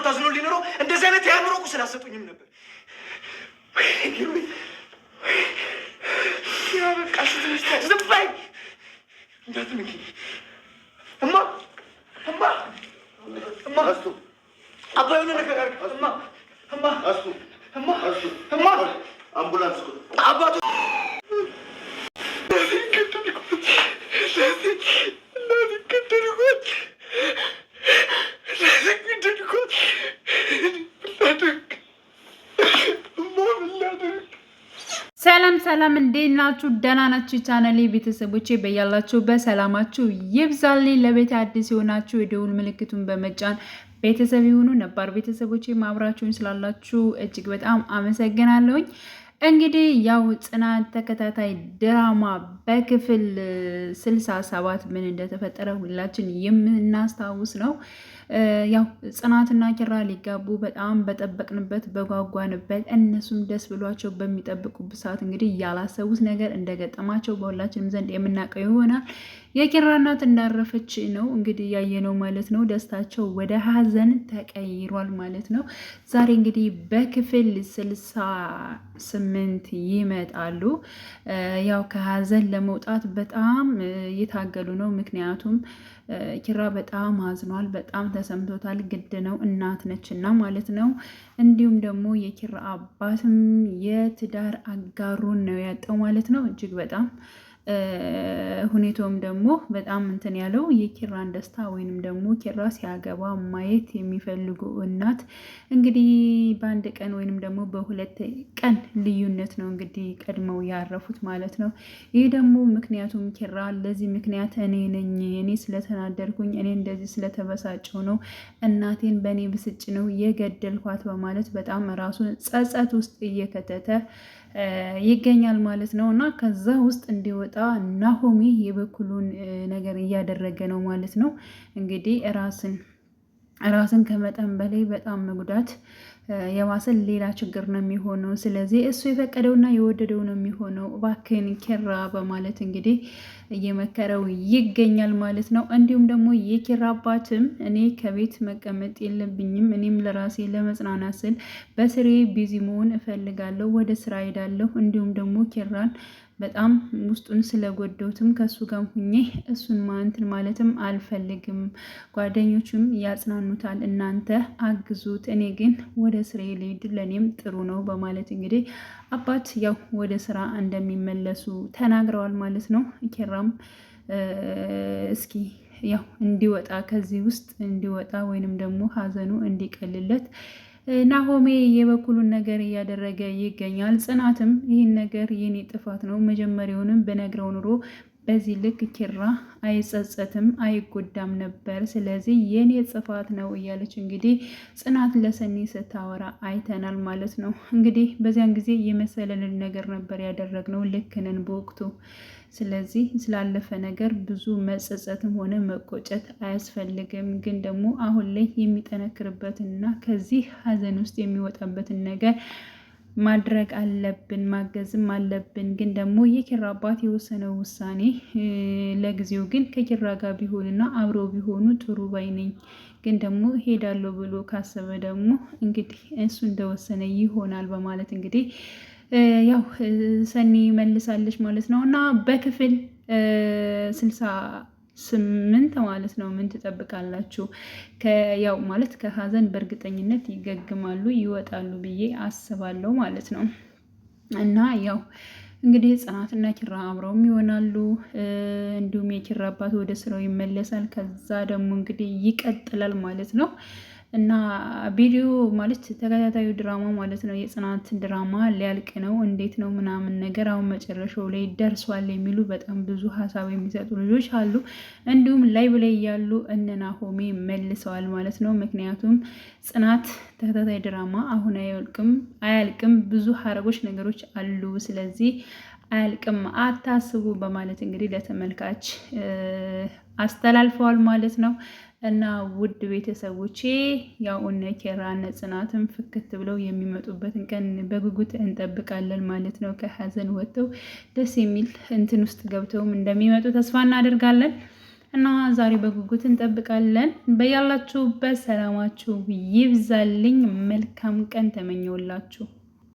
ታዝኖ ሊኖረው እንደዚህ አይነት የአእምሮ ቁስል አሰጡኝም ነበር። በቃ ዝም በይ እንዳትነኪ። እማ አባ የሆነ ነገር እማ አምቡላንስ አባቱ ሰላም እንዴት ናችሁ? ደህና ናችሁ? ቻናሌ ቤተሰቦቼ በያላችሁ በሰላማችሁ ይብዛልኝ። ለቤት አዲስ የሆናችሁ የደውል ምልክቱን በመጫን ቤተሰብ ይሁኑ። ነባር ቤተሰቦቼ ማብራችሁን ስላላችሁ እጅግ በጣም አመሰግናለሁኝ። እንግዲህ ያው ጽናት ተከታታይ ድራማ በክፍል 67 ምን እንደተፈጠረ ሁላችን የምናስታውስ ነው። ያው ጽናትና ኪራ ሊጋቡ በጣም በጠበቅንበት በጓጓንበት እነሱም ደስ ብሏቸው በሚጠብቁበት ሰዓት እንግዲህ ያላሰቡት ነገር እንደገጠማቸው በሁላችንም ዘንድ የምናውቀው ይሆናል። የኪራ እናት እንዳረፈች ነው እንግዲህ ያየነው ማለት ነው። ደስታቸው ወደ ሀዘን ተቀይሯል ማለት ነው። ዛሬ እንግዲህ በክፍል 68 ይመጣሉ። ያው ከሀዘን ለመውጣት በጣም እየታገሉ ነው። ምክንያቱም ኪራ በጣም አዝኗል፣ በጣም ተሰምቶታል። ግድ ነው እናት ነችና ማለት ነው። እንዲሁም ደግሞ የኪራ አባትም የትዳር አጋሩን ነው ያጣው ማለት ነው። እጅግ በጣም ሁኔታውም ደግሞ በጣም እንትን ያለው የኪራን ደስታ ወይንም ደግሞ ኪራ ሲያገባ ማየት የሚፈልጉ እናት እንግዲህ በአንድ ቀን ወይንም ደግሞ በሁለት ቀን ልዩነት ነው እንግዲህ ቀድመው ያረፉት ማለት ነው። ይህ ደግሞ ምክንያቱም ኪራ ለዚህ ምክንያት እኔ ነኝ፣ እኔ ስለተናደርኩኝ፣ እኔ እንደዚህ ስለተበሳጨው ነው፣ እናቴን በእኔ ብስጭ ነው የገደልኳት በማለት በጣም ራሱን ጸጸት ውስጥ እየከተተ ይገኛል ማለት ነው። እና ከዛ ውስጥ እንዲወጣ ናሆሚ የበኩሉን ነገር እያደረገ ነው ማለት ነው። እንግዲህ ራስን ከመጠን በላይ በጣም መጉዳት የባሰን ሌላ ችግር ነው የሚሆነው። ስለዚህ እሱ የፈቀደውና የወደደው ነው የሚሆነው። እባክህን ኪራ በማለት እንግዲህ እየመከረው ይገኛል ማለት ነው። እንዲሁም ደግሞ የኪራ አባትም እኔ ከቤት መቀመጥ የለብኝም፣ እኔም ለራሴ ለመጽናናት ስል በስሬ ቢዚ መሆን እፈልጋለሁ፣ ወደ ስራ ሄዳለሁ። እንዲሁም ደግሞ ኪራን በጣም ውስጡን ስለጎደውትም ከእሱ ጋር ሁኜ እሱን ማንትን ማለትም አልፈልግም። ጓደኞቹም ያጽናኑታል፣ እናንተ አግዙት፣ እኔ ግን ወደ ስራ ልሄድ፣ ለእኔም ጥሩ ነው በማለት እንግዲህ አባት ያው ወደ ስራ እንደሚመለሱ ተናግረዋል ማለት ነው። ኪራም እስኪ ያው እንዲወጣ ከዚህ ውስጥ እንዲወጣ ወይንም ደግሞ ሀዘኑ እንዲቀልለት ናሆሜ የበኩሉን ነገር እያደረገ ይገኛል። ጽናትም ይህን ነገር የኔ ጥፋት ነው፣ መጀመሪያውንም በነግረው ኑሮ በዚህ ልክ ኪራ አይጸጸትም አይጎዳም ነበር፣ ስለዚህ የኔ ጥፋት ነው እያለች እንግዲህ ጽናት ለሰኒ ስታወራ አይተናል ማለት ነው። እንግዲህ በዚያን ጊዜ የመሰለንን ነገር ነበር ያደረግነው፣ ልክ ነን በወቅቱ። ስለዚህ ስላለፈ ነገር ብዙ መጸጸትም ሆነ መቆጨት አያስፈልግም። ግን ደግሞ አሁን ላይ የሚጠነክርበትንና ከዚህ ሀዘን ውስጥ የሚወጣበትን ነገር ማድረግ አለብን፣ ማገዝም አለብን። ግን ደግሞ የኪራ አባት የወሰነው ውሳኔ ለጊዜው ግን ከኪራ ጋር ቢሆንና አብረው ቢሆኑ ጥሩ ባይ ነኝ። ግን ደግሞ ሄዳለሁ ብሎ ካሰበ ደግሞ እንግዲህ እሱ እንደወሰነ ይሆናል በማለት እንግዲህ ያው ሰኒ መልሳለች ማለት ነው። እና በክፍል 68 ማለት ነው ምን ትጠብቃላችሁ? ያው ማለት ከሀዘን በእርግጠኝነት ይገግማሉ፣ ይወጣሉ ብዬ አስባለሁ ማለት ነው። እና ያው እንግዲህ ጽናትና ኪራ አብረውም ይሆናሉ። እንዲሁም የኪራ አባት ወደ ስራው ይመለሳል። ከዛ ደግሞ እንግዲህ ይቀጥላል ማለት ነው። እና ቪዲዮ ማለት ተከታታዩ ድራማ ማለት ነው የጽናት ድራማ ሊያልቅ ነው፣ እንዴት ነው ምናምን ነገር አሁን መጨረሻው ላይ ደርሷል የሚሉ በጣም ብዙ ሀሳብ የሚሰጡ ልጆች አሉ። እንዲሁም ላይቭ ላይ ያሉ እነ ናሆሜ መልሰዋል ማለት ነው። ምክንያቱም ጽናት ተከታታይ ድራማ አሁን አያልቅም፣ ብዙ ሀረጎች ነገሮች አሉ፣ ስለዚህ አያልቅም አታስቡ በማለት እንግዲህ ለተመልካች አስተላልፈዋል ማለት ነው። እና ውድ ቤተሰቦቼ ያው እነ ኪራ እነ ጽናትም ፍክት ብለው የሚመጡበትን ቀን በጉጉት እንጠብቃለን ማለት ነው። ከሀዘን ወጥተው ደስ የሚል እንትን ውስጥ ገብተውም እንደሚመጡ ተስፋ እናደርጋለን። እና ዛሬ በጉጉት እንጠብቃለን። በያላችሁበት ሰላማችሁ ይብዛልኝ። መልካም ቀን ተመኘውላችሁ።